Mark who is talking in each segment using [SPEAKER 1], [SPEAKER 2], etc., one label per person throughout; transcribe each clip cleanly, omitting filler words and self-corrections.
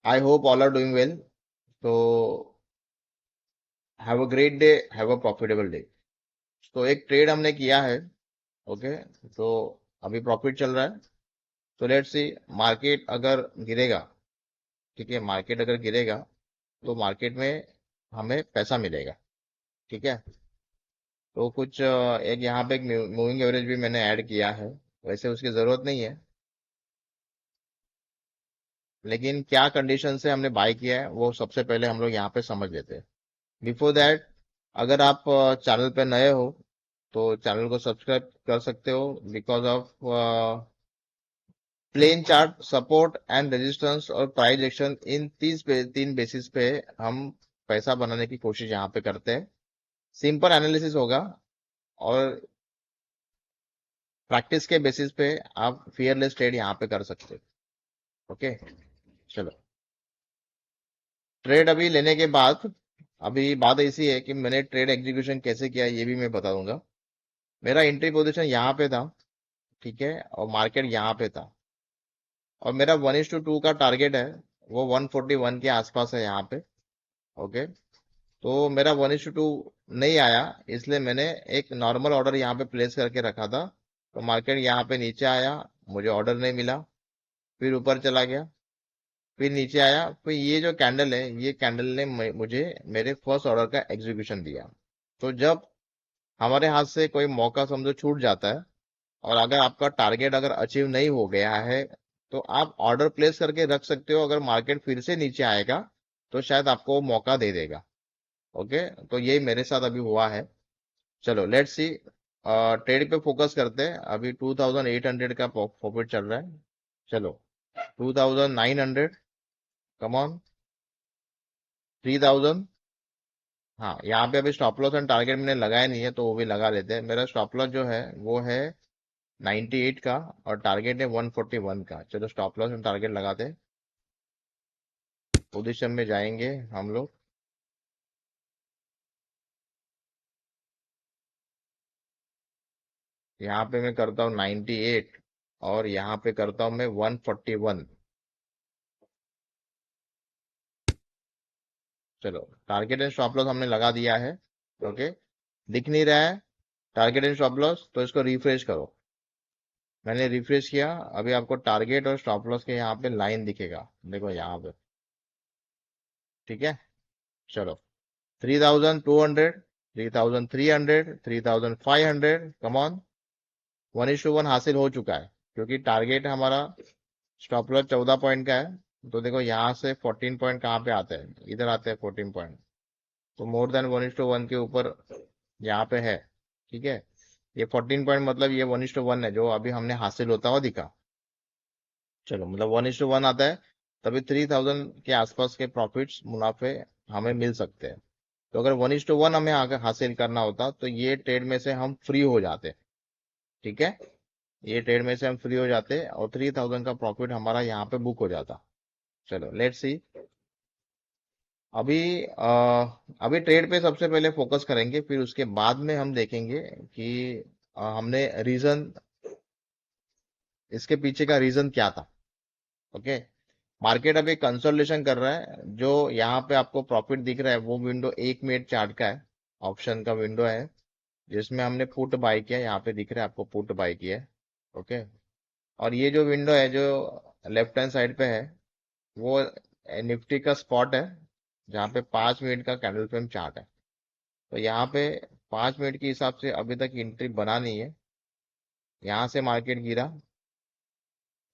[SPEAKER 1] I hope all are doing well. So have a great day, have a profitable day. तो एक trade हमने किया है, okay. तो अभी प्रॉफिट चल रहा है। तो लेट्स सी, मार्केट अगर गिरेगा, ठीक है, मार्केट अगर गिरेगा तो मार्केट में हमें पैसा मिलेगा, ठीक है। तो कुछ एक यहाँ पे एक मूविंग एवरेज भी मैंने ऐड किया है। वैसे उसकी जरूरत नहीं है, लेकिन क्या कंडीशन से हमने बाय किया है वो सबसे पहले हम लोग यहाँ पे समझ लेते हैं। बिफोर दैट, अगर आप चैनल पे नए हो तो चैनल को सब्सक्राइब कर सकते हो, because of plain chart support and resistance और प्राइस एक्शन, इन तीन बेसिस पे हम पैसा बनाने की कोशिश यहाँ पे करते हैं। सिंपल एनालिसिस होगा, और प्रैक्टिस के बेसिस पे आप फियरलेस ट्रेड यहाँ पे कर सकते हो, ओके। चलो, ट्रेड अभी लेने के बाद, अभी बात ऐसी है कि मैंने ट्रेड एग्जीक्यूशन कैसे किया ये भी मैं बता दूंगा। मेरा एंट्री पोजीशन यहाँ पे था, ठीक है, और मार्केट यहाँ पे था, और मेरा 1:2 का टारगेट है, वो 141 के आसपास है यहाँ पे, ओके। तो मेरा 1:2 नहीं आया, इसलिए मैंने एक नॉर्मल ऑर्डर यहाँ पे प्लेस करके रखा था। तो मार्केट यहाँ पे नीचे आया, मुझे ऑर्डर नहीं मिला, फिर ऊपर चला गया, फिर नीचे आया, फिर ये जो कैंडल है, ये कैंडल ने मुझे मेरे फर्स्ट ऑर्डर का एग्जीक्यूशन दिया। तो जब हमारे हाथ से कोई मौका समझो छूट जाता है, और अगर आपका टारगेट अगर अचीव नहीं हो गया है, तो आप ऑर्डर प्लेस करके रख सकते हो। अगर मार्केट फिर से नीचे आएगा तो शायद आपको वो मौका दे देगा, ओके। तो ये मेरे साथ अभी हुआ है। चलो लेट्स सी, ट्रेड पे फोकस करते हैं। अभी 2800 का प्रॉफिट चल रहा है। चलो, 2900, कम ऑन, 3000। हाँ, यहाँ पे अभी स्टॉप लॉस एंड टारगेट मैंने लगाया नहीं है, तो वो भी लगा लेते हैं। मेरा स्टॉप लॉस जो है वो है 98 का, और टारगेट है 141 का। चलो स्टॉप लॉस एंड टारगेट लगाते हैं। पोजीशन में जाएंगे हम लोग। यहाँ पे मैं करता हूँ 98, और यहाँ पे करता हूँ मैं 141। चलो, टारगेट एंड स्टॉप लॉस हमने लगा दिया है, ओके। दिख नहीं रहा है टारगेट एंड स्टॉप लॉस, तो इसको रिफ्रेश करो। मैंने रिफ्रेश किया, अभी आपको टारगेट और स्टॉप लॉस के यहाँ पे लाइन दिखेगा, देखो यहाँ पे, ठीक है। चलो, 3200, 3300, 3500, कम ऑन, 1:1 हासिल हो चुका है, क्योंकि टारगेट हमारा स्टॉप लॉस 14 पॉइंट का है। तो देखो यहाँ से 14 पॉइंट कहाँ पे आते हैं, इधर आते हैं 14 पॉइंट। तो मोर देन 1:1 के ऊपर यहाँ पे है, ठीक है। ये 14 पॉइंट मतलब ये 1:1 है जो अभी हमने हासिल होता हुआ दिखा। चलो, मतलब 1:1 आता है, तभी 3000 के आसपास के प्रॉफिट्स, मुनाफे हमें मिल सकते हैं। तो अगर 1:1 हमें आगे हासिल करना होता तो ये ट्रेड में से हम फ्री हो जाते, ठीक है। ये ट्रेड में से हम फ्री हो जाते और 3000 का प्रॉफिट हमारा यहाँ पे बुक हो जाता। चलो लेट्स सी, अभी अभी ट्रेड पे सबसे पहले फोकस करेंगे, फिर उसके बाद में हम देखेंगे कि हमने रीजन, इसके पीछे का रीजन क्या था, ओके। मार्केट अभी कंसोलिडेशन कर रहा है। जो यहाँ पे आपको प्रॉफिट दिख रहा है वो विंडो 1 मिनट चार्ट का है, ऑप्शन का विंडो है, जिसमें हमने पुट बाय किया। यहाँ पे दिख रहा है आपको पुट बाय किया है, ओके। और ये जो विंडो है जो लेफ्ट हैंड साइड पे है, वो निफ्टी का स्पॉट है, जहाँ पे 5 मिनट का कैंडल फ्रेम चार्ट है। तो यहाँ पे 5 मिनट के हिसाब से अभी तक एंट्री बना नहीं है। यहाँ से मार्केट गिरा,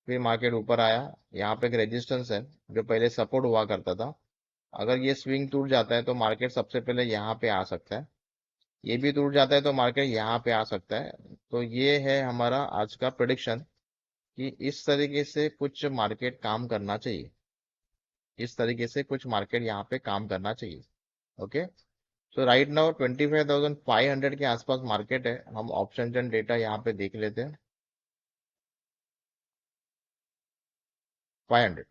[SPEAKER 1] फिर मार्केट ऊपर आया। यहाँ पे एक रेजिस्टेंस है जो पहले सपोर्ट हुआ करता था। अगर ये स्विंग टूट जाता है तो मार्केट सबसे पहले यहाँ पे आ सकता है। ये भी टूट जाता है तो मार्केट यहाँ पे आ सकता है। तो ये है हमारा आज का प्रिडिक्शन, कि इस तरीके से कुछ मार्केट काम करना चाहिए, इस तरीके से कुछ मार्केट यहाँ पे काम करना चाहिए, ओके। सो राइट नाउ 25,500 के आसपास मार्केट है। हम ऑप्शन एंड डेटा यहाँ पे देख लेते हैं। 500,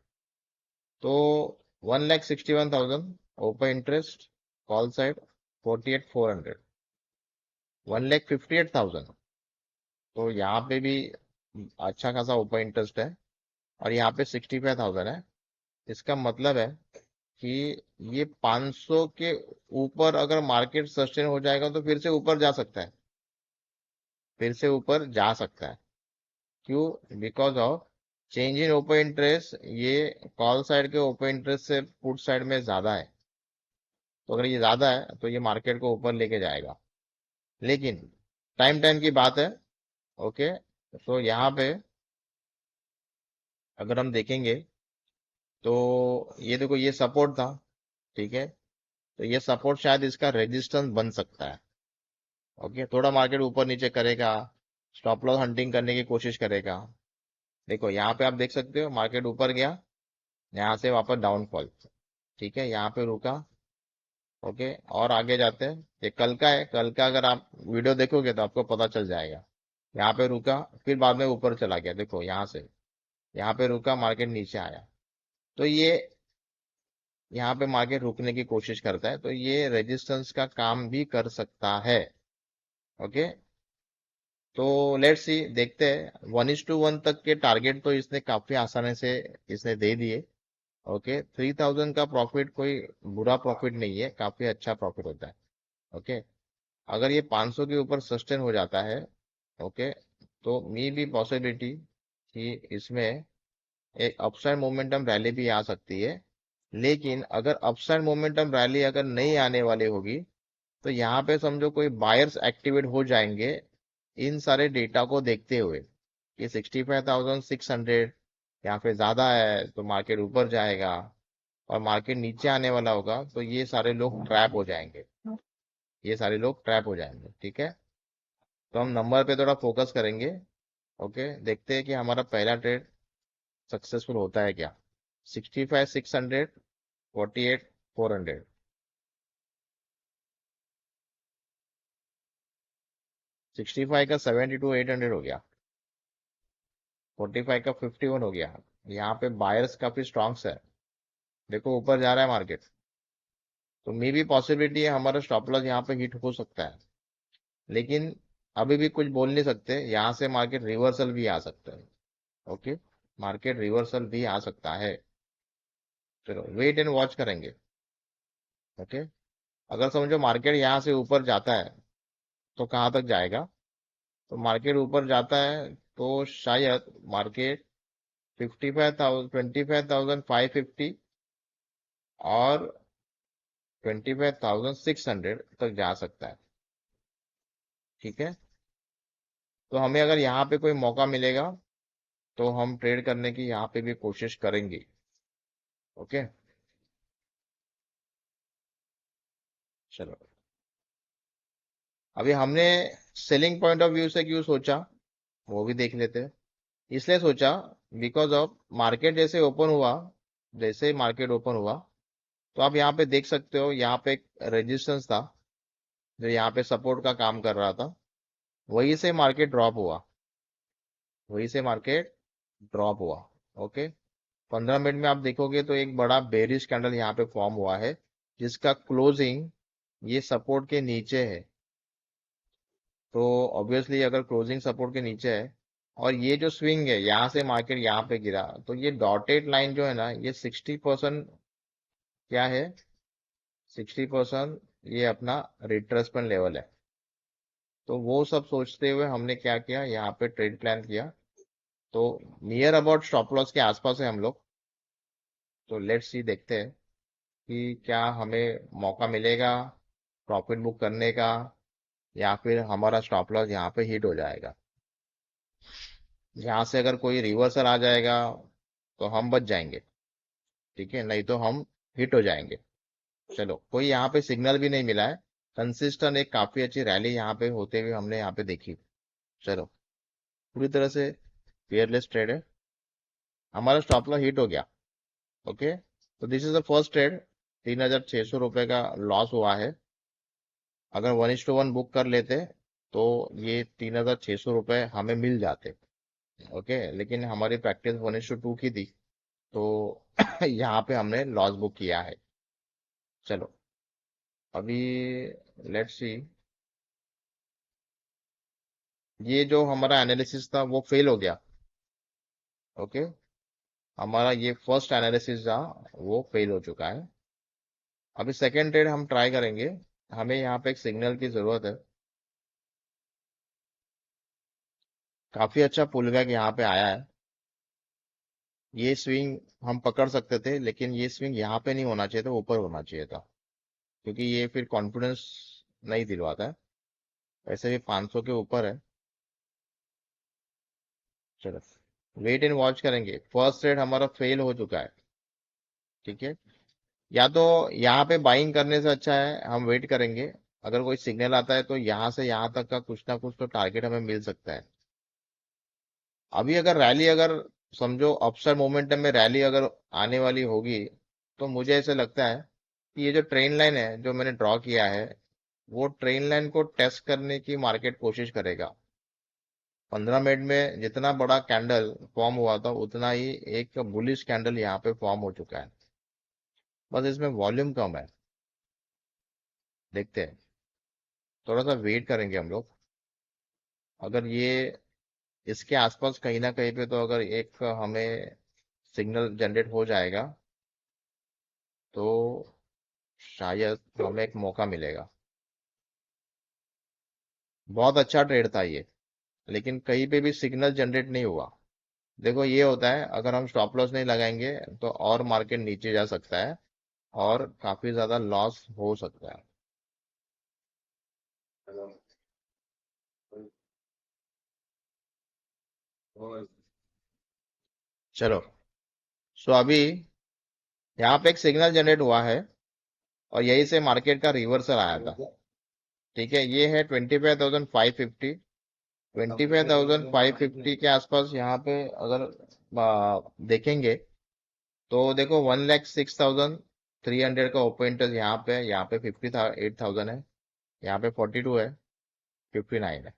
[SPEAKER 1] तो 1,61,000 ओपन इंटरेस्ट, कॉल साइड 48,400, 1,58,000। तो यहाँ पे भी अच्छा खासा ओपन इंटरेस्ट है, और यहाँ पे 65,000 है। इसका मतलब है कि ये 500 के ऊपर अगर मार्केट सस्टेन हो जाएगा तो फिर से ऊपर जा सकता है, फिर से ऊपर जा सकता है। क्यों? Because of change in open interest, ये कॉल साइड के ओपन इंटरेस्ट से पुट साइड में ज्यादा है। तो अगर ये ज्यादा है तो ये मार्केट को ऊपर लेके जाएगा, लेकिन टाइम टाइम की बात है। ओके, तो यहाँ पे अगर हम देखेंगे तो ये देखो, ये सपोर्ट था, ठीक है। तो ये सपोर्ट शायद इसका रेजिस्टेंस बन सकता है। ओके, थोड़ा मार्केट ऊपर नीचे करेगा, स्टॉप लॉस हंटिंग करने की कोशिश करेगा। देखो यहाँ पे आप देख सकते हो मार्केट ऊपर गया, यहाँ से वापस डाउनफॉल, ठीक है, यहाँ पे रुका। ओके, और आगे जाते हैं। ये कल का है, कल का अगर आप वीडियो देखोगे तो आपको पता चल जाएगा। यहाँ पे रुका, फिर बाद में ऊपर चला गया, देखो यहाँ से, यहाँ पे रुका, मार्केट नीचे आया। तो ये यहाँ पे मार्केट रुकने की कोशिश करता है, तो ये रेजिस्टेंस का काम भी कर सकता है। ओके, तो लेट्स सी, देखते हैं। 1:1 तक के टारगेट तो इसने काफी आसानी से इसने दे दिए। ओके, 3000 का प्रॉफिट कोई बुरा प्रॉफिट नहीं है, काफी अच्छा प्रॉफिट होता है। ओके, अगर ये 500 के ऊपर सस्टेन हो जाता है, ओके, तो मी भी पॉसिबिलिटी कि इसमें एक अपसाइड मोमेंटम रैली भी आ सकती है। लेकिन अगर अपसाइड मोमेंटम रैली अगर नहीं आने वाली होगी, तो यहाँ पे समझो कोई बायर्स एक्टिवेट हो जाएंगे इन सारे डेटा को देखते हुए कि 65,600 या फिर ज्यादा है तो मार्केट ऊपर जाएगा, और मार्केट नीचे आने वाला होगा तो ये सारे लोग ट्रैप हो जाएंगे, ये सारे लोग ट्रैप हो जाएंगे, ठीक है। तो हम नंबर पे थोड़ा फोकस करेंगे। ओके, देखते हैं कि हमारा पहला ट्रेड सक्सेसफुल होता है क्या। 65,600, 48,400, 65 का 72,800 हो गया, 45 का 51 हो गया। यहाँ पे बायर्स काफी स्ट्रांग है, देखो ऊपर जा रहा है मार्केट। तो मे भी पॉसिबिलिटी है हमारा स्टॉप लॉस यहाँ पे हिट हो सकता है, लेकिन अभी भी कुछ बोल नहीं सकते, यहाँ से मार्केट रिवर्सल भी आ सकता है। ओके, मार्केट रिवर्सल भी आ सकता है। चलो वेट एंड वॉच करेंगे। ओके, अगर समझो मार्केट यहाँ से ऊपर जाता है तो कहाँ तक जाएगा। तो मार्केट ऊपर जाता है तो शायद मार्केट 25,550 और 25,600 तक जा सकता है, ठीक है। तो हमें अगर यहाँ पे कोई मौका मिलेगा तो हम ट्रेड करने की यहाँ पे भी कोशिश करेंगे। ओके, चलो अभी हमने सेलिंग पॉइंट ऑफ व्यू से क्यों सोचा वो भी देख लेते हैं। इसलिए सोचा बिकॉज ऑफ मार्केट जैसे ओपन हुआ, जैसे मार्केट ओपन हुआ, तो आप यहाँ पे देख सकते हो, यहाँ पे एक रेजिस्टेंस था जो यहाँ पे सपोर्ट का काम कर रहा था, वहीं से मार्केट ड्रॉप हुआ, वहीं से मार्केट ड्रॉप हुआ। ओके, 15 मिनट में आप देखोगे तो एक बड़ा बेरिश कैंडल यहाँ पे फॉर्म हुआ है, जिसका क्लोजिंग ये सपोर्ट के नीचे है। तो ऑब्वियसली अगर क्लोजिंग सपोर्ट के नीचे है और ये जो स्विंग है यहाँ से मार्केट यहाँ पे गिरा, तो ये डॉटेड लाइन जो है ना, ये 60% क्या है, 60% ये अपना रिट्रेसमेंट लेवल है। तो वो सब सोचते हुए हमने क्या किया, यहाँ पे ट्रेड प्लान किया। तो नियर अबाउट स्टॉप लॉस के आसपास है हम लोग। तो लेट्स सी, देखते हैं कि क्या हमें मौका मिलेगा प्रॉफिट बुक करने का, या फिर हमारा स्टॉप लॉस यहाँ पे हिट हो जाएगा। यहाँ से अगर कोई रिवर्सल आ जाएगा तो हम बच जाएंगे, ठीक है, नहीं तो हम हिट हो जाएंगे। चलो, कोई यहाँ पे सिग्नल भी नहीं मिला है, कंसिस्टेंट एक काफी अच्छी रैली यहाँ पे होते हुए हमने यहाँ पे देखी। चलो, पूरी तरह से फेयरलेस ट्रेड है, हमारा स्टॉप लॉस हिट हो गया। ओके, तो this is the first trade, 3,600 रुपए का लॉस हुआ है। अगर 1:1 बुक कर लेते तो ये 3,600 रुपए हमें मिल जाते। ओके, लेकिन हमारी प्रैक्टिस 1:2 की थी, तो यहाँ पे हमने लॉस बुक किया है। चलो अभी लेट्स सी, ये जो हमारा एनालिसिस था वो फेल हो गया। ओके, हमारा ये फर्स्ट एनालिसिस था वो फेल हो चुका है। अभी सेकेंड ट्रेड हम ट्राई करेंगे। हमें यहाँ पे एक सिग्नल की जरूरत है। काफी अच्छा पुल बैक यहाँ पे आया है। ये स्विंग हम पकड़ सकते थे, लेकिन ये स्विंग यहाँ पे नहीं होना चाहिए था, ऊपर होना चाहिए था, क्योंकि ये फिर कॉन्फिडेंस नहीं दिलवाता है। वैसे भी 500 के ऊपर है। चलो, वेट एंड वॉच करेंगे। फर्स्ट ट्रेड हमारा फेल हो चुका है। ठीक है, या तो यहाँ पे बाइंग करने से अच्छा है हम वेट करेंगे। अगर कोई सिग्नल आता है तो यहाँ से यहाँ तक का कुछ ना कुछ तो टारगेट हमें मिल सकता है। अभी अगर रैली, अगर समझो अपसर मोमेंटम में रैली अगर आने वाली होगी, तो मुझे ऐसे लगता है कि ये जो ट्रेन लाइन है जो मैंने ड्रॉ किया है, वो ट्रेन लाइन को टेस्ट करने की मार्केट कोशिश करेगा। 15 मिनट में जितना बड़ा कैंडल फॉर्म हुआ था, उतना ही एक बुलिश कैंडल यहाँ पे फॉर्म हो चुका है। बस इसमें वॉल्यूम कम है। देखते हैं, थोड़ा सा वेट करेंगे हम लोग। अगर ये इसके आसपास कहीं ना कहीं पे तो अगर एक हमें सिग्नल जनरेट हो जाएगा, तो शायद हमें एक मौका मिलेगा। बहुत अच्छा ट्रेड था ये, लेकिन कहीं पे भी सिग्नल जनरेट नहीं हुआ। देखो ये होता है, अगर हम स्टॉप लॉस नहीं लगाएंगे तो और मार्केट नीचे जा सकता है और काफी ज्यादा लॉस हो सकता है। चलो, सो अभी यहाँ पे एक सिग्नल जनरेट हुआ है और यही से मार्केट का रिवर्सल आया था। ठीक है, ये है 25,550। 25,550 के आसपास यहाँ पे अगर देखेंगे, तो देखो 1,06,300 का ओपन इंटरेस्ट यहाँ पे 58,000 है, यहाँ पे 42 है, 59 है।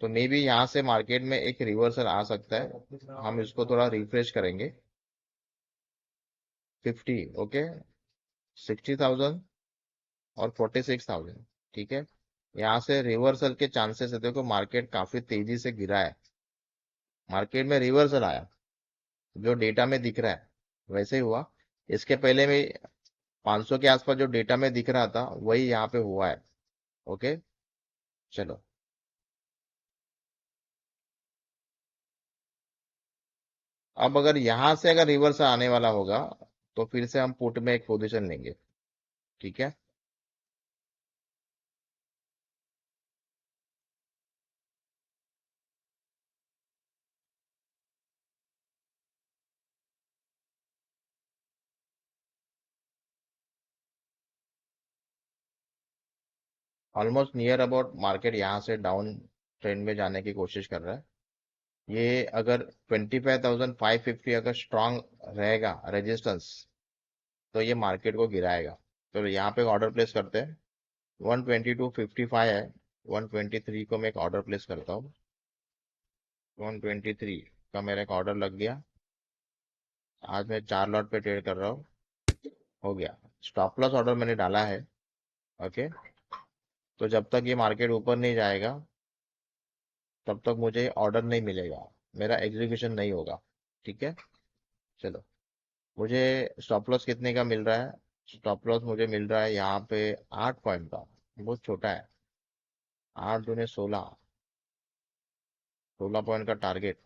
[SPEAKER 1] तो मे बी यहाँ से मार्केट में एक रिवर्सल आ सकता है। हम इसको थोड़ा रिफ्रेश करेंगे। 50, ओके, 60,000 और 46,000। ठीक है, यहाँ से रिवर्सल के चांसेस है। देखो मार्केट काफी तेजी से गिरा है, मार्केट में रिवर्सल आया, जो डेटा में दिख रहा है वैसे ही हुआ। इसके पहले में 500 के आसपास जो डेटा में दिख रहा था वही यहाँ पे हुआ है। ओके, चलो। अब अगर यहाँ से अगर रिवर्सल आने वाला होगा, तो फिर से हम पुट में एक पोजीशन लेंगे। ठीक है, ऑलमोस्ट नियर अबाउट मार्केट यहाँ से डाउन ट्रेंड में जाने की कोशिश कर रहा है। ये अगर 25,550 अगर स्ट्रांग रहेगा रेजिस्टेंस, तो ये मार्केट को गिराएगा। तो यहाँ पे ऑर्डर प्लेस करते हैं। 122.55 है, 123 को मैं एक ऑर्डर प्लेस करता हूँ। 123 का मेरा एक ऑर्डर लग गया। आज मैं 4 लॉट पे ट्रेड कर रहा हूँ। हो गया, स्टॉप लॉस ऑर्डर मैंने डाला है। ओके, तो जब तक ये मार्केट ऊपर नहीं जाएगा, तब तक मुझे ऑर्डर नहीं मिलेगा, मेरा एग्जीक्यूशन नहीं होगा। ठीक है, चलो। मुझे स्टॉप लॉस कितने का मिल रहा है? स्टॉप लॉस मुझे मिल रहा है यहाँ पे 8 पॉइंट का। बहुत छोटा है, 8 दूने 16, 16 पॉइंट का टारगेट।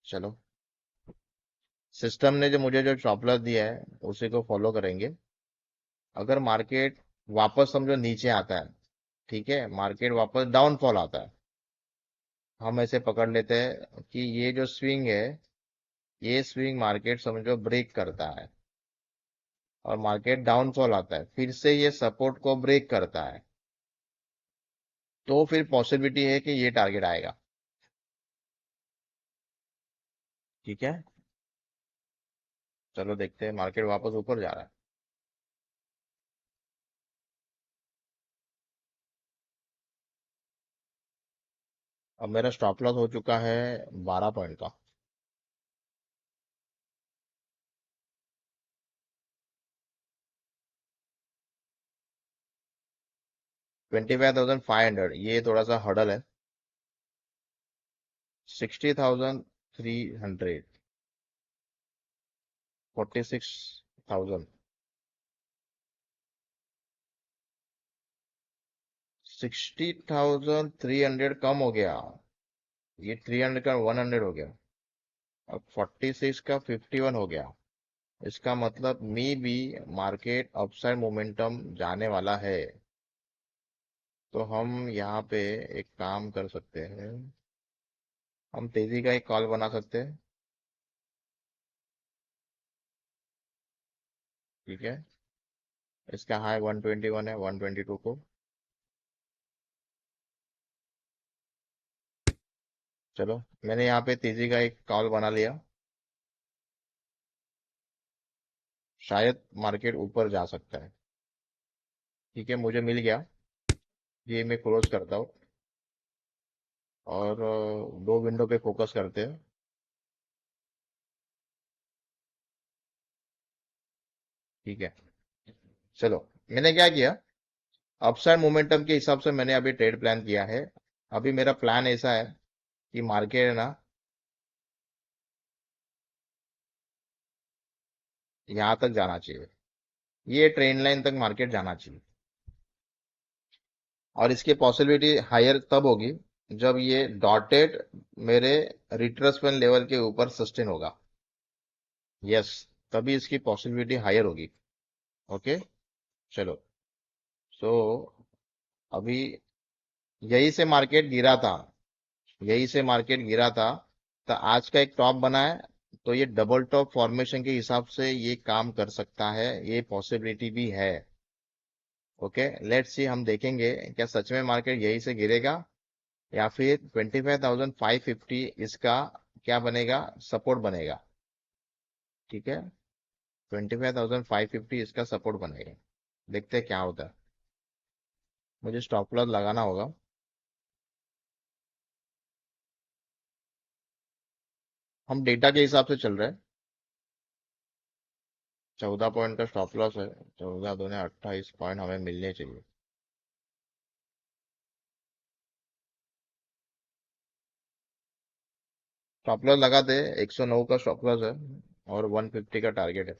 [SPEAKER 1] चलो, सिस्टम ने जो मुझे जो स्टॉप लॉस दिया है उसी को फॉलो करेंगे। अगर मार्केट वापस समझो नीचे आता है, ठीक है, मार्केट वापस डाउनफॉल आता है, हम ऐसे पकड़ लेते हैं कि ये जो स्विंग है, ये स्विंग मार्केट समझो ब्रेक करता है और मार्केट डाउनफॉल आता है, फिर से ये सपोर्ट को ब्रेक करता है, तो फिर पॉसिबिलिटी है कि ये टारगेट आएगा। ठीक है, चलो देखते हैं, मार्केट वापस ऊपर जा रहा है। अब मेरा स्टॉप लॉस हो चुका है 12 पॉइंट का। 25,500, ये थोड़ा सा हर्डल है। 60,300, 46,000, 60,300 कम हो गया। ये 300 का 100 हो गया। अब 46 का 51 हो गया। इसका मतलब मी भी मार्केट अपसाइड मोमेंटम जाने वाला है। तो हम यहाँ पे एक काम कर सकते हैं, हम तेजी का एक कॉल बना सकते हैं। ठीक है, इसका हाई 121 है, 122 को। चलो, मैंने यहाँ पे तेजी का एक कॉल बना लिया। शायद मार्केट ऊपर जा सकता है। ठीक है, मुझे मिल गया। ये मैं क्लोज करता हूँ और दो विंडो पे फोकस करते हैं। ठीक है, चलो, मैंने क्या किया, अपसाइड मोमेंटम के हिसाब से मैंने अभी ट्रेड प्लान किया है। अभी मेरा प्लान ऐसा है कि मार्केट है ना, यहाँ तक जाना चाहिए। ये ट्रेंड लाइन तक मार्केट जाना चाहिए। और इसकी पॉसिबिलिटी हायर तब होगी जब ये डॉटेड मेरे रिट्रेसमेंट लेवल के ऊपर सस्टेन होगा। यस, तभी इसकी पॉसिबिलिटी हायर होगी। ओके, चलो। सो अभी यही से मार्केट गिरा था, यही से मार्केट गिरा था, तो आज का एक टॉप बना है। तो ये डबल टॉप फॉर्मेशन के हिसाब से ये काम कर सकता है, ये पॉसिबिलिटी भी है। ओके, लेट्स सी, हम देखेंगे क्या सच में मार्केट यही से गिरेगा या फिर 25,550 इसका क्या बनेगा, सपोर्ट बनेगा। ठीक है, 25,550 इसका सपोर्ट बनेगा। देखते हैं क्या होता है। मुझे स्टॉप लॉस लगाना होगा। हम डेटा के हिसाब से चल रहे हैं। 14 पॉइंट का स्टॉप लॉस है, 14 दूने 28 पॉइंट हमें मिलने चाहिए। स्टॉप लॉस लगा दे, 109 का स्टॉप लॉस है और 150 का टारगेट है।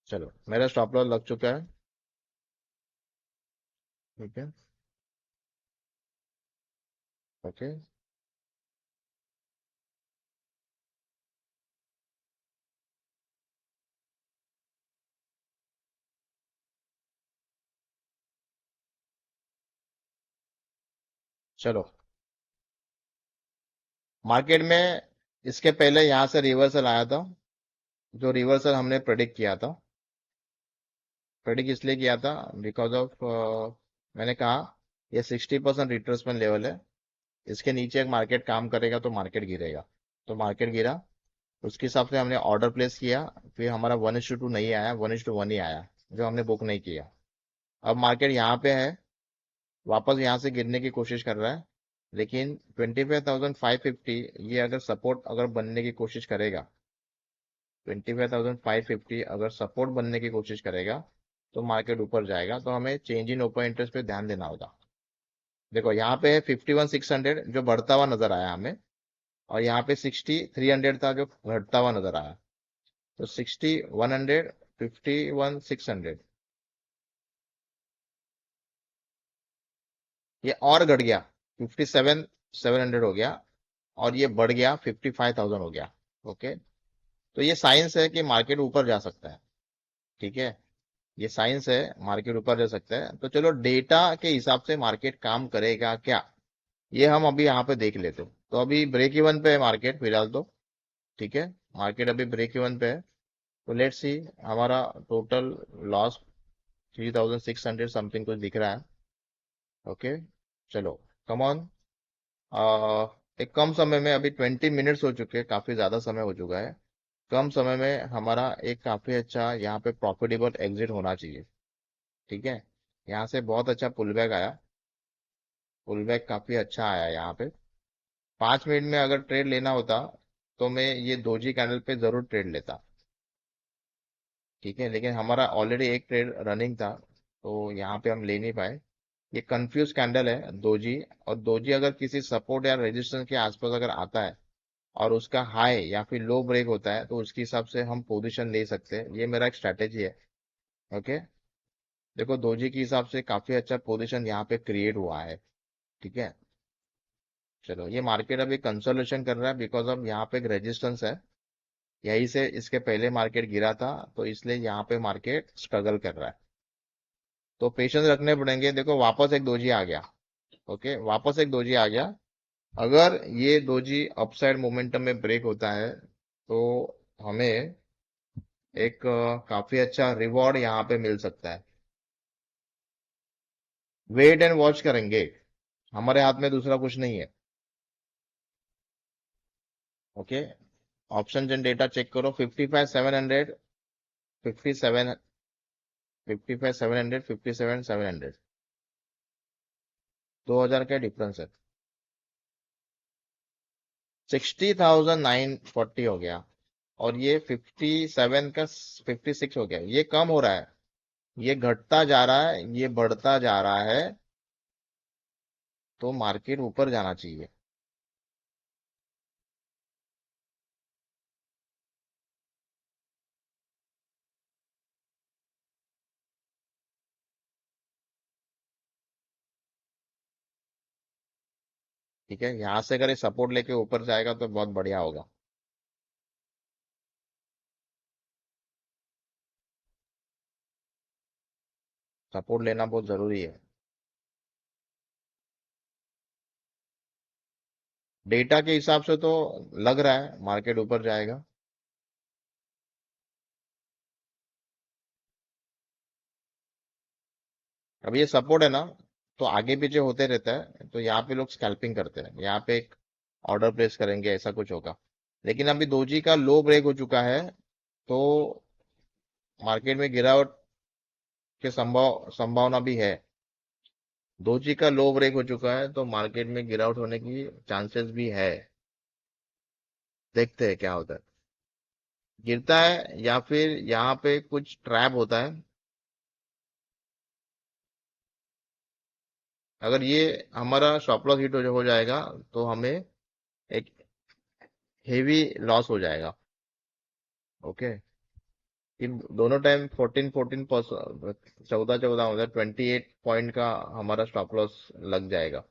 [SPEAKER 1] चलो, मेरा स्टॉप लॉस लग चुका है। ठीक है, ओके, चलो। मार्केट में इसके पहले यहाँ से रिवर्सल आया था, जो रिवर्सल हमने प्रेडिक्ट किया था। प्रेडिक्ट इसलिए किया था बिकॉज ऑफ, मैंने कहा ये 60% रिट्रेसमेंट लेवल है। इसके नीचे एक मार्केट काम करेगा तो मार्केट गिरेगा। तो मार्केट गिरा, उसके हिसाब से हमने ऑर्डर प्लेस किया। फिर हमारा 1:2 नहीं आया, 1:1 ही आया, जो हमने बुक नहीं किया। अब मार्केट यहाँ पे है, वापस यहाँ से गिरने की कोशिश कर रहा है। लेकिन 25,550 ये अगर सपोर्ट अगर बनने की कोशिश करेगा, 25,550 अगर सपोर्ट बनने की कोशिश करेगा तो मार्केट ऊपर जाएगा। तो हमें चेंज इन ओपन इंटरेस्ट पे ध्यान देना होगा। देखो, यहाँ पे है 51,600 जो बढ़ता हुआ नजर आया हमें, और यहाँ पे 60,300 था जो घटता हुआ नजर आया। तो 60,100, 51,600, ये और घट गया, 57,700 हो गया, और ये बढ़ गया 55,000 हो गया। ओके, तो ये साइंस है कि मार्केट ऊपर जा सकता है। ठीक है, ये साइंस है, मार्केट ऊपर जा सकता है। तो चलो, डेटा के हिसाब से मार्केट काम करेगा क्या, ये हम अभी यहाँ पे देख लेते हैं। तो अभी ब्रेक इवन पे है मार्केट फिलहाल तो। ठीक है, मार्केट अभी ब्रेक इवन पे है। तो लेट्स सी, हमारा टोटल लॉस 3,600 समथिंग कुछ दिख रहा है। ओके, चलो, कम ऑन। एक कम समय में, अभी 20 मिनट्स हो चुके हैं, काफी ज्यादा समय हो चुका है। कम समय में हमारा एक काफी अच्छा यहाँ पे प्रॉफिटेबल एग्जिट होना चाहिए। ठीक है, यहाँ से बहुत अच्छा पुल बैक आया, पुल बैक काफी अच्छा आया यहाँ पे। 5 मिनट में अगर ट्रेड लेना होता तो मैं ये दोजी कैंडल पे जरूर ट्रेड लेता। ठीक है, लेकिन हमारा ऑलरेडी एक ट्रेड रनिंग था, तो यहाँ पे हम ले नहीं पाए। ये कंफ्यूज कैंडल है दोजी। और दोजी अगर किसी सपोर्ट या रेजिस्टेंस के आसपास अगर आता है और उसका हाई या फिर लो ब्रेक होता है तो उसके हिसाब से हम पोजीशन ले सकते हैं। ये मेरा एक स्ट्रैटेजी है। ओके। देखो दोजी के हिसाब से काफी अच्छा पोजीशन यहाँ पे क्रिएट हुआ है। ठीक है। चलो ये मार्केट अभी कंसोलिडेशन कर रहा है बिकॉज ऑफ यहाँ पे एक रेजिस्टेंस है। यहीं से इसके पहले मार्केट गिरा था, तो इसलिए यहाँ पे मार्केट स्ट्रगल कर रहा है। तो पेशेंस रखने पड़ेंगे। देखो वापस एक दोजी आ गया। ओके, वापस एक दोजी आ गया। अगर ये दोजी अपसाइड मोमेंटम में ब्रेक होता है तो हमें एक काफी अच्छा रिवॉर्ड यहाँ पे मिल सकता है। वेट एंड वॉच करेंगे। हमारे हाथ में दूसरा कुछ नहीं है। Okay. Option and data check करो। 55,700, 57, 55,700, 57,700, 2,000 का डिफरेंस है। 60,940 हो गया। और ये 57 का 56 हो गया। ये कम हो रहा है, ये घटता जा रहा है, ये बढ़ता जा रहा है। तो मार्केट ऊपर जाना चाहिए। ठीक है, यहां से अगर ये सपोर्ट लेके ऊपर जाएगा तो बहुत बढ़िया होगा। सपोर्ट लेना बहुत जरूरी है। डेटा के हिसाब से तो लग रहा है मार्केट ऊपर जाएगा। अब ये सपोर्ट है ना, तो आगे पीछे होते रहता है, तो यहाँ पे लोग स्कैल्पिंग करते हैं। यहाँ पे एक ऑर्डर प्लेस करेंगे, ऐसा कुछ होगा। लेकिन अभी दोजी का लो ब्रेक हो चुका है, तो मार्केट में गिरावट के संभावना भी है। दोजी का लो ब्रेक हो चुका है तो मार्केट में गिरावट होने की चांसेस भी है। देखते हैं क्या होता है। गिरता है या फिर यहाँ पे कुछ ट्रैप होता है। अगर ये हमारा स्टॉप लॉस हिट हो जाएगा तो हमें एक हेवी लॉस हो जाएगा। ओके। इन दोनों टाइम 14 14, 14 14 होता है, 28 पॉइंट का हमारा स्टॉप लॉस लग जाएगा।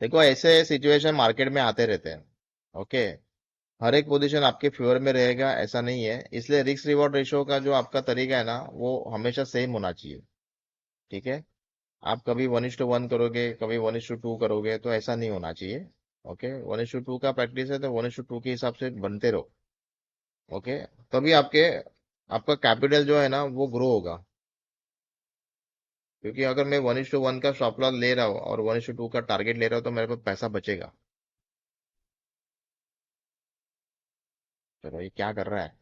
[SPEAKER 1] देखो ऐसे सिचुएशन मार्केट में आते रहते हैं। ओके। हर एक पोजीशन आपके फेवर में रहेगा ऐसा नहीं है, इसलिए रिस्क रिवॉर्ड रेशियो का जो आपका तरीका है ना वो हमेशा सेम होना चाहिए। ठीक है। आप कभी 1:1 करोगे, कभी 1:2 करोगे, तो ऐसा नहीं होना चाहिए। ओके। 1:2 का प्रैक्टिस है तो 1:2 के हिसाब से बनते रहो। ओके। तभी आपके आपका कैपिटल जो है ना वो ग्रो होगा। क्योंकि अगर मैं 1:1 का स्टॉप लॉस ले रहा हूँ और 1:2 का टारगेट ले रहा हूँ तो मेरे पास पैसा बचेगा। चलो ये क्या कर रहा है।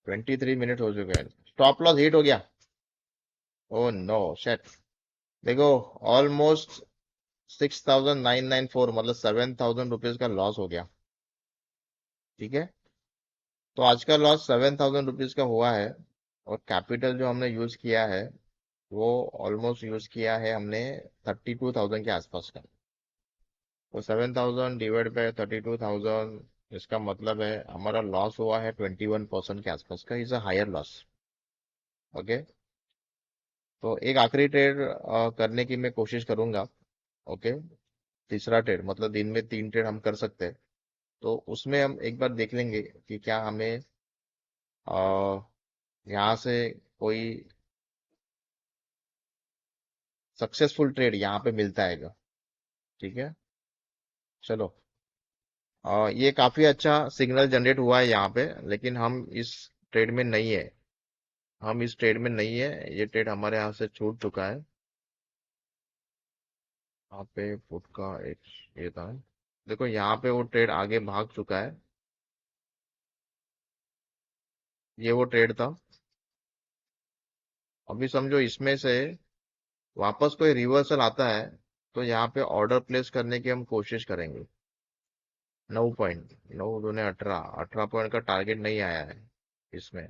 [SPEAKER 1] 23 मिनट हो चुके हैं, स्टॉप लॉस हिट हो गया। ओ नो शेट। देखो ऑलमोस्ट 6,994, मतलब 7,000 रुपीज का लॉस हो गया। ठीक है। तो आज का लॉस 7,000 रुपीज का हुआ है। और कैपिटल जो हमने यूज किया है वो ऑलमोस्ट यूज किया है हमने 32,000 के आसपास का। तो 7,000 डिवाइड बाय 32,000, इसका मतलब है हमारा लॉस हुआ है 21% के आसपास का। Is a higher loss. Okay. तो एक आखिरी ट्रेड करने की मैं कोशिश करूंगा। ओके। तीसरा ट्रेड, मतलब दिन में 3 ट्रेड हम कर सकते हैं। तो उसमें हम एक बार देख लेंगे कि क्या हमें यहाँ से कोई सक्सेसफुल ट्रेड यहाँ पे मिलता है। ठीक है। चलो। ये काफी अच्छा सिग्नल जनरेट हुआ है यहाँ पे, लेकिन हम इस ट्रेड में नहीं है। हम इस ट्रेड में नहीं है, ये ट्रेड हमारे यहाँ से छूट चुका है। यहाँ पे पुट का एक ये था। देखो यहाँ पे वो ट्रेड आगे भाग चुका है। ये वो ट्रेड था। अभी समझो इसमें से वापस कोई रिवर्सल आता है तो यहाँ पे ऑर्डर प्लेस करने की हम कोशिश करेंगे। 9 पॉइंट, 9 दूने 18, 18 पॉइंट का टारगेट नहीं आया है इसमें।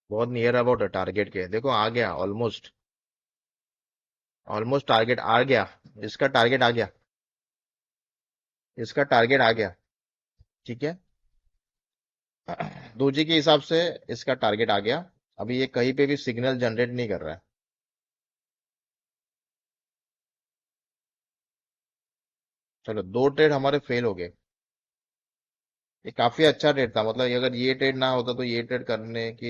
[SPEAKER 1] बहुत नियर अबाउट है टारगेट के, देखो आ गया ऑलमोस्ट। ऑलमोस्ट टारगेट आ गया, इसका टारगेट आ गया, इसका टारगेट आ गया। ठीक है। दोजी के हिसाब से इसका टारगेट आ गया। अभी ये कहीं पे भी सिग्नल जनरेट नहीं कर रहा है। चलो, 2 ट्रेड हमारे फेल हो गए। ये काफी अच्छा ट्रेड था, मतलब अगर ये ट्रेड ना होता तो ये ट्रेड करने के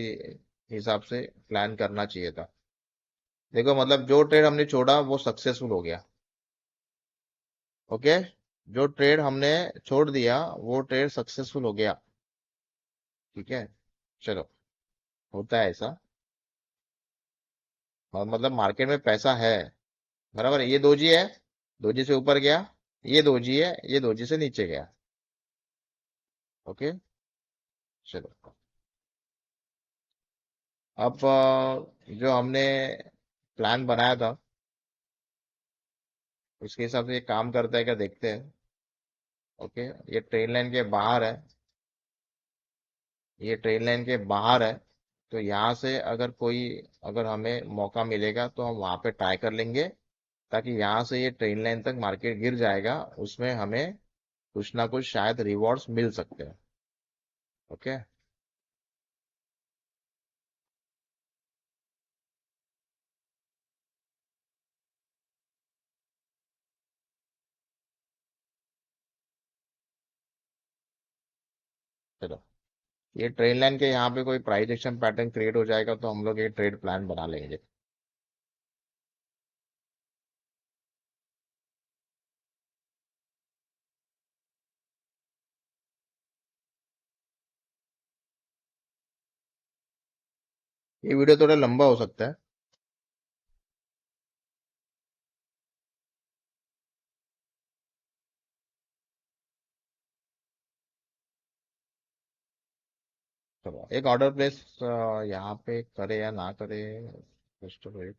[SPEAKER 1] हिसाब से प्लान करना चाहिए था। देखो मतलब जो ट्रेड हमने छोड़ा वो सक्सेसफुल हो गया। ओके। जो ट्रेड हमने छोड़ दिया वो ट्रेड सक्सेसफुल हो गया। ठीक है। चलो, होता है ऐसा। और मतलब मार्केट में पैसा है। बराबर है, ये दोजी है, दोजी से ऊपर गया। ये दोजी है, ये दोजी से नीचे गया। ओके। चलो, अब जो हमने प्लान बनाया था उसके हिसाब से ये काम करता है क्या देखते हैं। ओके। ये ट्रेन लाइन के बाहर है, ये ट्रेन लाइन के बाहर है। तो यहाँ से अगर कोई, अगर हमें मौका मिलेगा तो हम वहां पे ट्राई कर लेंगे, ताकि यहाँ से ये ट्रेन लाइन तक मार्केट गिर जाएगा, उसमें हमें कुछ ना कुछ शायद रिवॉर्ड्स मिल सकते हैं। ओके। चलो, ये ट्रेन लाइन के यहाँ पे कोई प्राइस एक्शन पैटर्न क्रिएट हो जाएगा तो हम लोग ये ट्रेड प्लान बना लेंगे। ये वीडियो थोड़ा लंबा हो सकता है। चलो, एक ऑर्डर प्लेस यहाँ पे करे या ना करे, कुछ तो wait।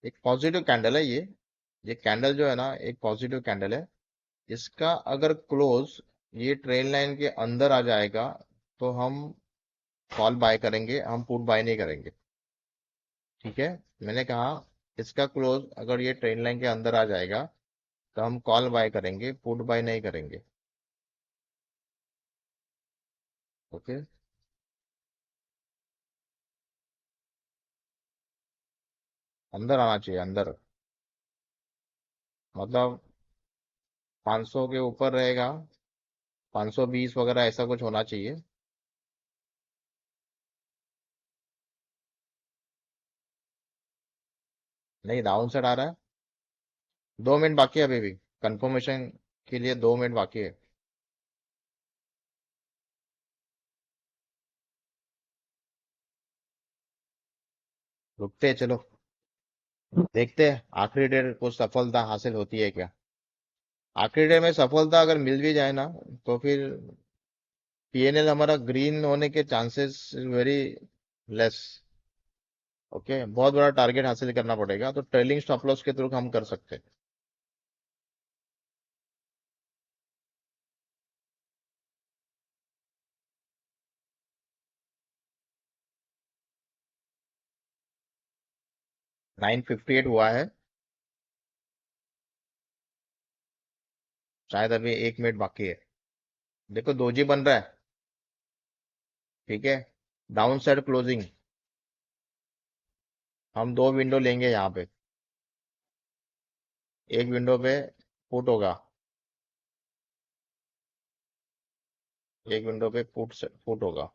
[SPEAKER 1] एक पॉजिटिव कैंडल है ये कैंडल जो है ना, एक पॉजिटिव कैंडल है। इसका अगर क्लोज ये ट्रेन लाइन के अंदर आ जाएगा तो हम कॉल बाय करेंगे, हम पुट बाय नहीं करेंगे। ठीक है। मैंने कहा, इसका क्लोज अगर ये ट्रेन लाइन के अंदर आ जाएगा तो हम कॉल बाय करेंगे, पुट बाय नहीं करेंगे। ओके। अंदर आना चाहिए, अंदर। मतलब 500 के ऊपर रहेगा, 520 वगैरह ऐसा कुछ होना चाहिए। नहीं, डाउन साइड आ रहा है। 2 मिनट बाकी है अभी भी, कंफर्मेशन के लिए 2 मिनट बाकी है। रुकते हैं, चलो देखते हैं आखिरी डेट को सफलता हासिल होती है क्या। आखिरी डेट में सफलता अगर मिल भी जाए ना, तो फिर पीएनएल हमारा ग्रीन होने के चांसेस वेरी लेस। ओके, बहुत बड़ा टारगेट हासिल करना पड़ेगा, तो ट्रेलिंग स्टॉप लॉस के थ्रू हम कर सकते हैं। 9:58 हुआ है, शायद अभी 1 मिनट बाकी है। देखो, दोजी बन रहा है। ठीक है। डाउन साइड क्लोजिंग, हम 2 विंडो लेंगे यहाँ पे। एक विंडो पे पुट होगा, एक विंडो पे पुट होगा।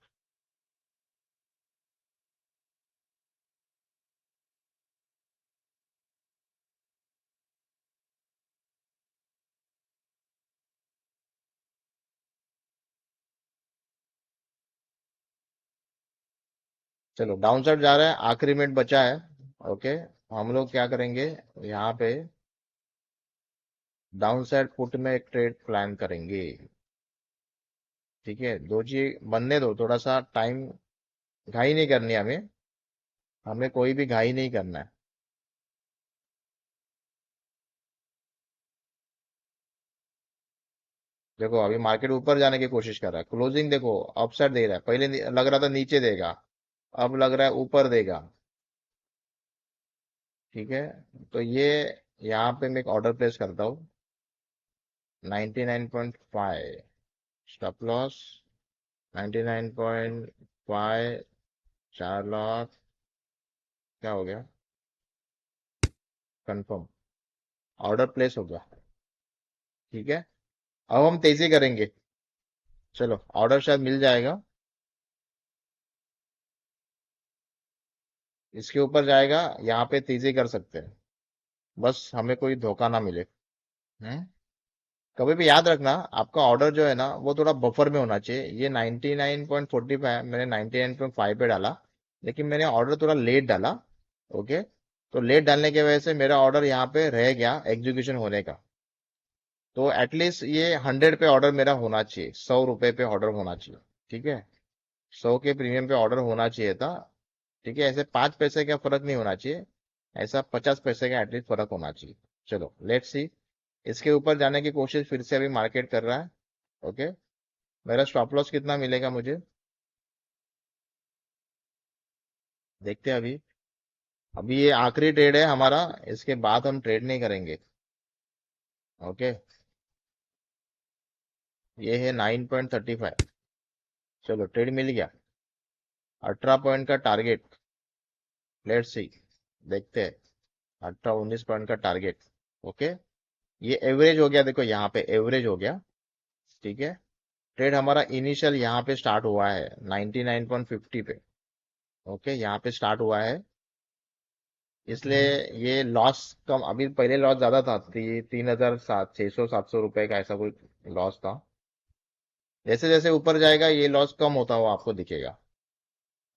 [SPEAKER 1] चलो, डाउन साइड जा रहा है, आखिरी मिनट बचा है। ओके। हम लोग क्या करेंगे यहाँ पे, डाउन साइड पुट में एक ट्रेड प्लान करेंगे। ठीक है, दो चीज बनने दो, थोड़ा सा टाइम, घाई नहीं करनी हमें, हमें कोई भी घाई नहीं करना है। देखो अभी मार्केट ऊपर जाने की कोशिश कर रहा है, क्लोजिंग देखो अपसाइड दे रहा है, पहले लग रहा था नीचे देगा, अब लग रहा है ऊपर देगा। ठीक है, तो ये यहाँ पे मैं एक ऑर्डर प्लेस करता हूँ, 99.5 स्टॉप लॉस, 99.5, 4 लाख, क्या हो गया, कंफर्म, ऑर्डर प्लेस हो गया। ठीक है, अब हम तेजी करेंगे, चलो ऑर्डर शायद मिल जाएगा, इसके ऊपर जाएगा, यहाँ पे तेजी कर सकते हैं, बस हमें कोई धोखा ना मिले। हम्म, कभी भी याद रखना, आपका ऑर्डर जो है ना वो थोड़ा बफर में होना चाहिए। ये 99.45 मैंने 99.5 पे डाला, लेकिन मैंने ऑर्डर थोड़ा लेट डाला। ओके, तो लेट डालने की वजह से मेरा ऑर्डर यहाँ पे रह गया एग्जीक्यूशन होने का। तो एटलीस्ट ये 100 पे ऑर्डर मेरा होना चाहिए, 100 रुपए पे ऑर्डर होना चाहिए। ठीक है, 100 के प्रीमियम पे ऑर्डर होना चाहिए था। ठीक है, ऐसे 5 पैसे का फर्क नहीं होना चाहिए, ऐसा 50 पैसे का एटलीस्ट फर्क होना चाहिए। चलो लेट्स सी, इसके ऊपर जाने की कोशिश फिर से अभी मार्केट कर रहा है। ओके, मेरा स्टॉप लॉस कितना मिलेगा मुझे, देखते हैं अभी। अभी ये आखिरी ट्रेड है हमारा, इसके बाद हम ट्रेड नहीं करेंगे। ओके, ये है 9.35, चलो ट्रेड मिल गया, 18 पॉइंट का टारगेट, लेट्स सी, देखते हैं, 18-19 पॉइंट का टारगेट। ओके, ये एवरेज हो गया, देखो यहाँ पे एवरेज हो गया। ठीक है, ट्रेड हमारा इनिशियल यहाँ पे स्टार्ट हुआ है 99.50 पे। ओके, यहाँ पे स्टार्ट हुआ है, इसलिए ये लॉस कम, अभी पहले लॉस ज्यादा था, 3,700 600 700 रुपए का ऐसा कोई लॉस था। जैसे जैसे ऊपर जाएगा ये लॉस कम होता हुआ आपको दिखेगा।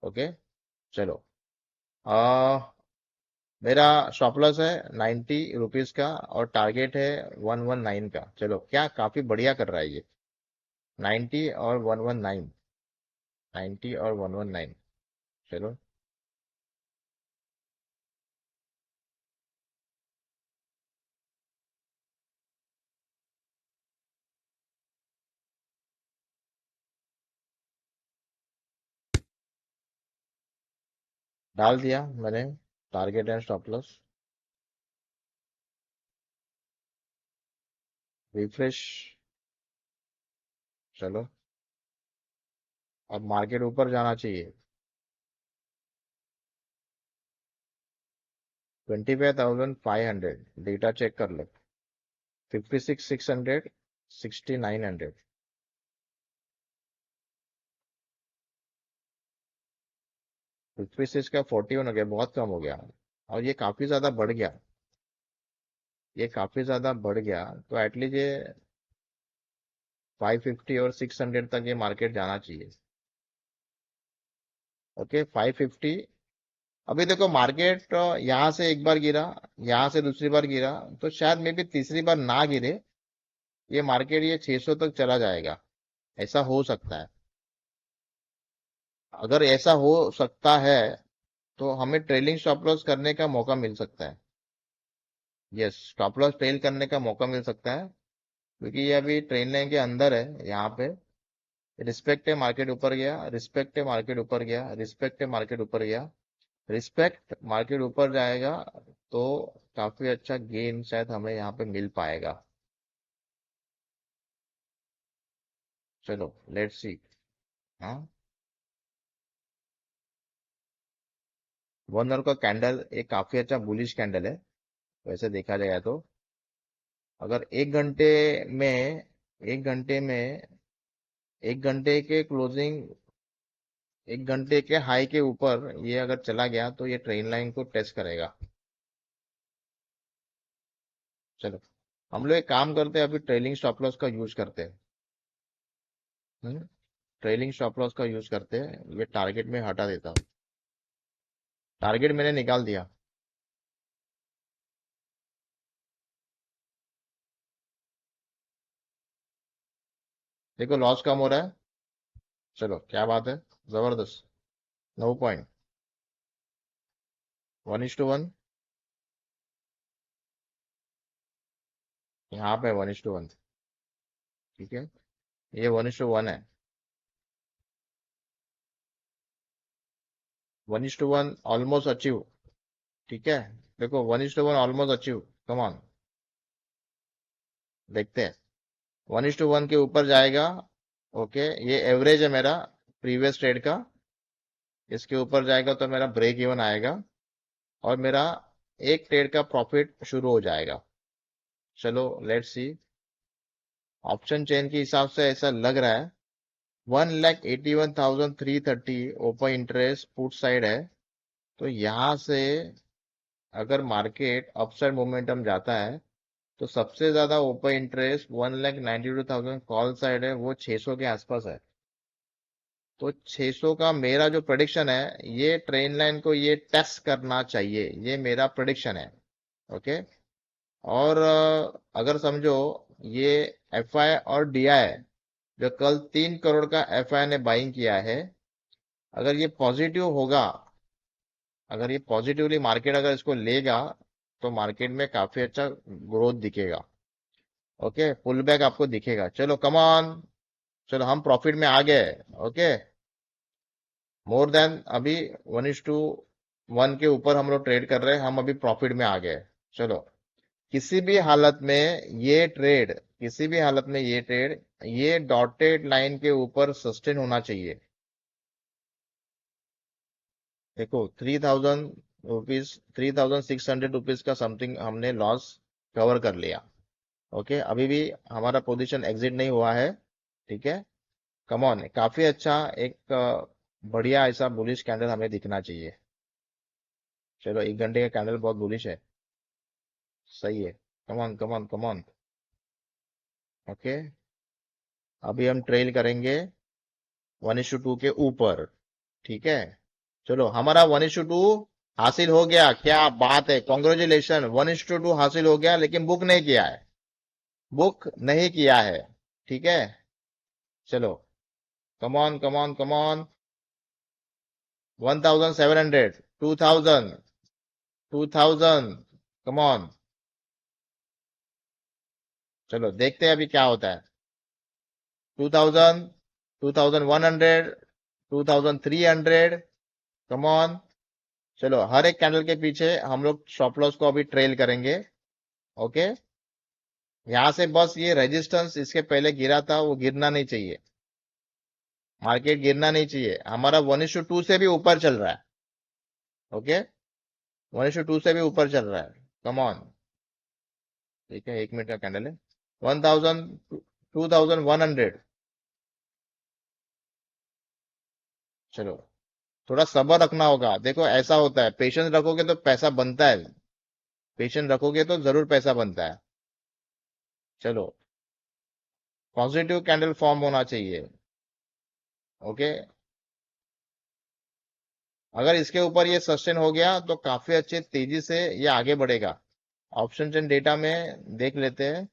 [SPEAKER 1] ओके, चलो, आ, मेरा स्टॉप लॉस है 90 रुपीज का और टारगेट है 119 का। चलो क्या काफी बढ़िया कर रहा है ये, 90 और 119, 90 और 119। चलो, डाल दिया मैंने target and stop loss, refresh. चलो, अब मार्केट ऊपर जाना चाहिए, 25,500, डेटा चेक कर लो, 56,600, 6,900, 56 का 41 हो गया, बहुत कम हो गया, और ये काफी ज्यादा बढ़ गया, ये काफी ज्यादा बढ़ गया, तो एटलीस्ट ये 550 और 600 तक ये मार्केट जाना चाहिए। ओके, 550, अभी देखो मार्केट यहाँ से एक बार गिरा, यहाँ से दूसरी बार गिरा, तो शायद मे भी तीसरी बार ना गिरे, ये मार्केट ये 600 तक चला जाएगा, ऐसा हो सकता है। अगर ऐसा हो सकता है तो हमें ट्रेलिंग स्टॉप लॉस करने का मौका मिल सकता है। यस, स्टॉप लॉस ट्रेल करने का मौका मिल सकता है, क्योंकि ये अभी ट्रेन लाइन के अंदर है यहाँ पे। रिस्पेक्ट है, मार्केट ऊपर गया, रिस्पेक्ट है, मार्केट ऊपर गया, रिस्पेक्ट है, मार्केट ऊपर गया, रिस्पेक्ट, मार्केट ऊपर जाएगा, तो काफी अच्छा गेन शायद हमें यहाँ पे मिल पाएगा। चलो लेट्स सी। हाँ, 1 आवर का कैंडल एक काफी अच्छा बुलिश कैंडल है, वैसे देखा जाए तो। अगर 1 घंटे में, 1 घंटे में, 1 घंटे के क्लोजिंग, 1 घंटे के हाई के ऊपर ये अगर चला गया तो ये ट्रेन लाइन को टेस्ट करेगा। चलो, हम लोग एक काम करते हैं, अभी ट्रेलिंग स्टॉप लॉस का यूज करते हैं। ट्रेलिंग स्टॉप लॉस का यूज करते हैं, ये टारगेट में हटा देता हूँ, टारगेट मैंने निकाल दिया। देखो लॉस कम हो रहा है। चलो क्या बात है, जबरदस्त। 9 पॉइंट, 1:1। यहाँ पे 1:1। ठीक है, ये 1:1 है। 1:1 ऑलमोस्ट अचीव। ठीक है, देखो 1:1 ऑलमोस्ट अचीव। कम ऑन, देखते हैं। 1:1 के ऊपर जाएगा। ओके, ये एवरेज है मेरा प्रीवियस ट्रेड का। इसके ऊपर जाएगा तो मेरा ब्रेक इवन आएगा और मेरा एक ट्रेड का प्रॉफिट शुरू हो जाएगा। चलो लेट्स सी। ऑप्शन चेन के हिसाब से ऐसा लग रहा है 1,81,330 ओपन इंटरेस्ट पुट साइड है। तो यहां से अगर मार्केट अपसाइड मोमेंटम जाता है तो सबसे ज्यादा ओपन इंटरेस्ट 1,92,000 कॉल साइड है, वो 600 के आसपास है। तो 600 का मेरा जो प्रेडिक्शन है, ये ट्रेन लाइन को ये टेस्ट करना चाहिए, ये मेरा प्रेडिक्शन है। ओके। और अगर समझो ये एफआई और डीआई जो कल 3 करोड़ का एफआई ने बाइंग किया है, अगर ये पॉजिटिव होगा, अगर ये पॉजिटिवली मार्केट अगर इसको लेगा तो मार्केट में काफी अच्छा ग्रोथ दिखेगा। ओके, पुल बैक आपको दिखेगा। चलो कम ऑन, चलो हम प्रॉफिट में आ गए। ओके, मोर देन अभी 1:1 के ऊपर हम लोग ट्रेड कर रहे हैं, हम अभी प्रॉफिट में आ गए। चलो, किसी भी हालत में ये ट्रेड, किसी भी हालत में ये ट्रेड, ये डॉटेड लाइन के ऊपर सस्टेन होना चाहिए। देखो 3,000 रुपीज, 3,600 रुपीज का समथिंग हमने लॉस कवर कर लिया। ओके, अभी भी हमारा पोजीशन एग्जिट नहीं हुआ है। ठीक है, कम ऑन, काफी अच्छा एक बढ़िया ऐसा बुलिश कैंडल हमें दिखना चाहिए। चलो 1 घंटे का कैंडल बहुत बुलिश है, सही है। Come on come on come on. Okay, अभी हम ट्रेल करेंगे 1:2 के ऊपर। ठीक है, चलो हमारा 1:2 हासिल हो गया, क्या बात है, कॉन्ग्रेचुलेशन। 1:2 हासिल हो गया, लेकिन बुक नहीं किया है, बुक नहीं किया है। ठीक है, चलो come on come on come on. 1,700, 2,000, 2,000, come on. चलो देखते हैं अभी क्या होता है। 2,000, 2,100, 2,300, कम ऑन। चलो हर एक कैंडल के पीछे हम लोग स्टॉप लॉस को अभी ट्रेल करेंगे। ओके, यहां से बस ये रेजिस्टेंस इसके पहले गिरा था, वो गिरना नहीं चाहिए, मार्केट गिरना नहीं चाहिए। हमारा 1:2 से भी ऊपर चल रहा है। ओके, 1:2 से भी ऊपर चल रहा है। Come on. ठीक है, 1 मिनट का कैंडल है। 1,000, 2,100। चलो थोड़ा सब्र रखना होगा। देखो ऐसा होता है, पेशेंस रखोगे तो पैसा बनता है, पेशेंस रखोगे तो जरूर पैसा बनता है। चलो, पॉजिटिव कैंडल फॉर्म होना चाहिए। ओके, अगर इसके ऊपर ये सस्टेन हो गया तो काफी अच्छे तेजी से ये आगे बढ़ेगा। ऑप्शन एंड डेटा में देख लेते हैं।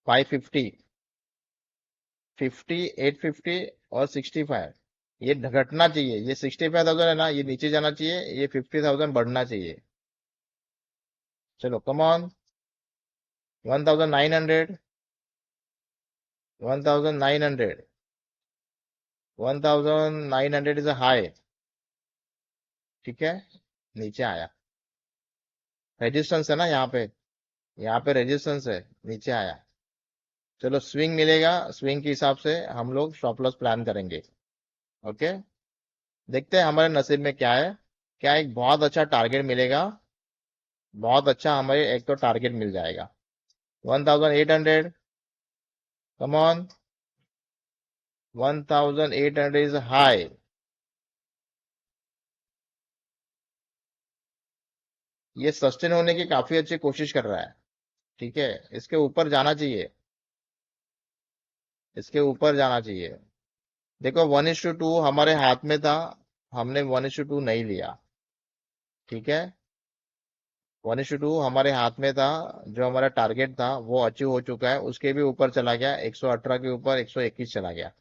[SPEAKER 1] 550, 50, 850 और 65, ये घटना चाहिए। ये 65,000 है ना, ये नीचे जाना चाहिए, ये 50,000 बढ़ना चाहिए। चलो come on. 1,900, 1,900, 1,900 is a high. ठीक है, नीचे आया, रेजिस्टेंस है ना यहाँ पे, यहाँ पे रेजिस्टेंस है, नीचे आया। चलो स्विंग मिलेगा, स्विंग के हिसाब से हम लोग स्टॉप लॉस प्लान करेंगे। ओके, देखते हैं हमारे नसीब में क्या है। क्या एक बहुत अच्छा टारगेट मिलेगा, बहुत अच्छा हमें एक तो टारगेट मिल जाएगा। 1,800, कम ऑन। 1,800 is high. ये सस्टेन होने की काफी अच्छी कोशिश कर रहा है। ठीक है, इसके ऊपर जाना चाहिए, इसके ऊपर जाना चाहिए। देखो 1:2 हमारे हाथ में था, हमने 1:2 नहीं लिया। ठीक है, 1:2 हमारे हाथ में था। जो हमारा टारगेट था वो अचीव हो चुका है, उसके भी ऊपर चला गया, 118 के ऊपर 121 चला गया।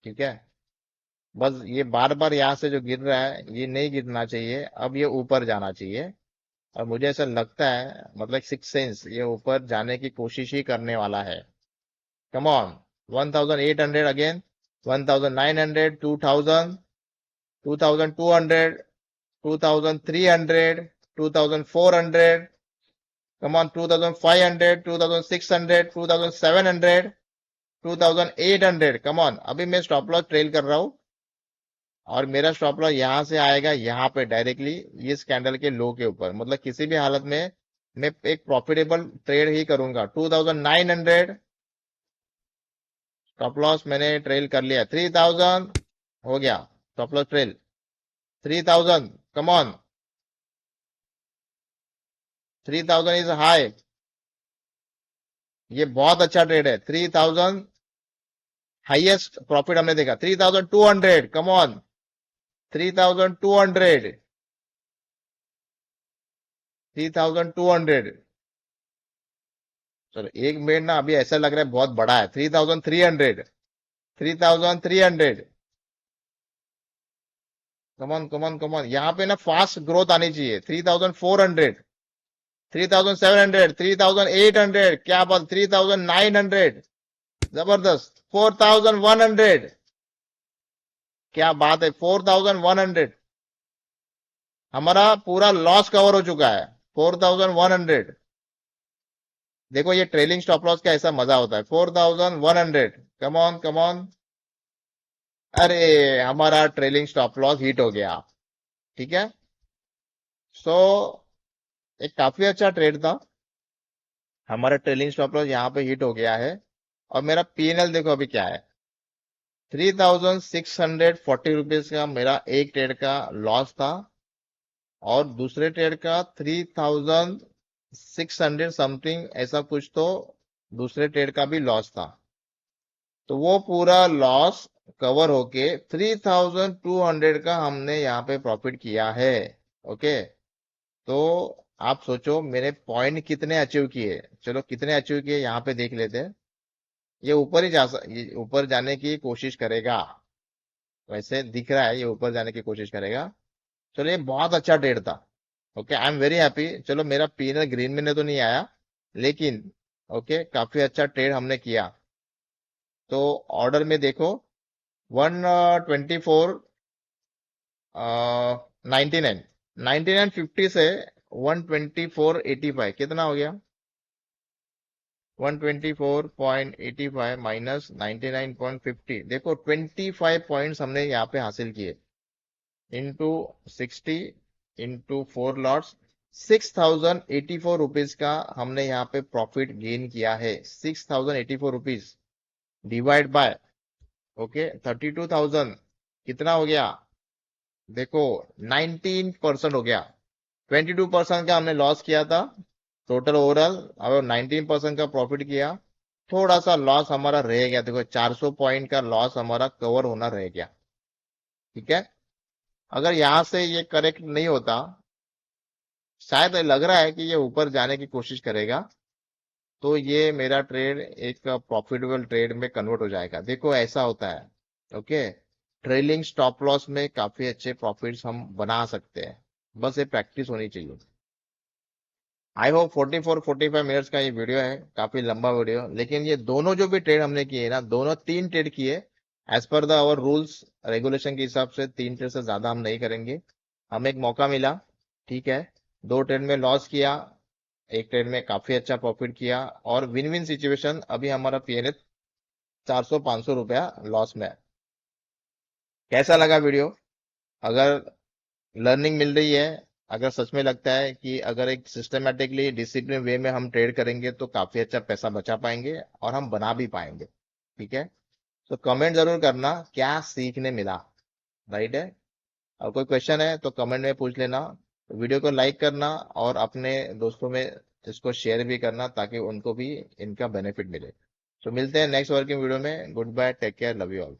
[SPEAKER 1] ठीक है। बस ये बार बार यहाँ से जो गिर रहा है ये नहीं गिरना चाहिए, अब ये ऊपर जाना चाहिए। और मुझे ऐसा लगता है, मतलब सिक्स सेंस, ये ऊपर जाने की कोशिश ही करने वाला है। Come on. 1800 again, 1900, 2000, 2200, 2300, 2400, come on, 2500, 2600, 2700, 2800, come on। अभी मैं स्टॉप लॉस ट्रेल कर रहा हूं, और मेरा स्टॉप लॉस यहां से आएगा यहाँ पे डायरेक्टली, इस कैंडल के लो के ऊपर। मतलब किसी भी हालत में मैं एक प्रॉफिटेबल ट्रेड ही करूंगा। 2900 स्टॉप लॉस मैंने ट्रेल कर लिया। 3000 हो गया stop loss trail. 3000, come on. 3000 is high, ये बहुत अच्छा ट्रेड है। 3000 हाईएस्ट प्रॉफिट हमने देखा। 3200, कम ऑन। 3200, 3200। चलो एक मिनट ना, अभी ऐसा लग रहा है बहुत बड़ा है। 3300, 3300, कमॉन कमॉन कमॉन। यहाँ पे ना फास्ट ग्रोथ आनी चाहिए। 3400, 3700, 3800, क्या बात। 3900, जबरदस्त। 4100, क्या बात है। 4100, हमारा पूरा लॉस कवर हो चुका है। 4100, देखो ये ट्रेलिंग स्टॉप लॉस का ऐसा मजा होता है। 4100, कम ऑन कम ऑन। अरे हमारा ट्रेलिंग स्टॉप लॉस हिट हो गया। ठीक है। सो एक काफी अच्छा ट्रेड था। हमारा ट्रेलिंग स्टॉप लॉस यहाँ पे हिट हो गया है। और मेरा पीएनएल देखो अभी क्या है। 3640 रुपीज का मेरा एक ट्रेड का लॉस था, और दूसरे ट्रेड का 3600 समथिंग ऐसा कुछ तो दूसरे ट्रेड का भी लॉस था। तो वो पूरा लॉस कवर होके 3200 का हमने यहाँ पे प्रॉफिट किया है। ओके। तो आप सोचो मेरे पॉइंट कितने अचीव किए। चलो कितने अचीव किए यहाँ पे देख लेते हैं। ये ऊपर ही ये ऊपर जाने की कोशिश करेगा। वैसे दिख रहा है ये ऊपर जाने की कोशिश करेगा। चलो ये बहुत अच्छा ट्रेड था। Okay, I am very happy. चलो मेरा पीएनएल ग्रीन में तो नहीं आया, लेकिन ओके काफी अच्छा ट्रेड हमने किया। तो ऑर्डर में देखो, 124 99, 9950 से 124.85 कितना हो गया। 124.85 माइनस 99.50, देखो 25 पॉइंट्स हमने यहाँ पे हासिल किए। इंटू 60, इंटू 4 लॉट्स, 6084 रुपीज का हमने यहाँ पे प्रॉफिट गेन किया है। 6084 रुपीज डिवाइड बाय ओके 32,000, कितना हो गया। देखो 19% हो गया। 22% का हमने लॉस किया था टोटल ओवरऑल, अब 19% का प्रॉफिट किया। थोड़ा सा लॉस हमारा रह गया, देखो 400 पॉइंट का लॉस हमारा कवर होना रह गया। ठीक है। अगर यहां से ये करेक्ट नहीं होता, शायद लग रहा है कि ये ऊपर जाने की कोशिश करेगा, तो ये मेरा ट्रेड एक प्रॉफिटेबल ट्रेड में कन्वर्ट हो जाएगा। देखो ऐसा होता है। ओके। ट्रेलिंग स्टॉप लॉस में काफी अच्छे प्रॉफिट्स हम बना सकते हैं, बस ये प्रैक्टिस होनी चाहिए। आई होप 44-45 मिनट्स का ये वीडियो है, काफी लंबा वीडियो, लेकिन ये दोनों जो भी ट्रेड हमने किए ना, दोनों 3 ट्रेड किए। As per the our rules regulation के हिसाब से 3 ट्रेड से ज्यादा हम नहीं करेंगे। हमें एक मौका मिला। ठीक है। 2 ट्रेड में लॉस किया, एक ट्रेड में काफी अच्छा प्रॉफिट किया, और विन विन सिचुएशन। अभी हमारा पीएनएल 400-500 रुपया लॉस में है। कैसा लगा वीडियो। अगर लर्निंग मिल रही है, अगर सच में लगता है कि अगर एक सिस्टमेटिकली डिसिप्लिन वे में हम ट्रेड करेंगे तो काफी अच्छा पैसा बचा पाएंगे और हम बना भी पाएंगे। ठीक है। तो कमेंट जरूर करना क्या सीखने मिला। राइट है। और कोई क्वेश्चन है तो कमेंट में पूछ लेना। वीडियो को लाइक करना, और अपने दोस्तों में इसको शेयर भी करना, ताकि उनको भी इनका बेनिफिट मिले। तो मिलते हैं नेक्स्ट वर्किंग वीडियो में। Goodbye, take care, love you all.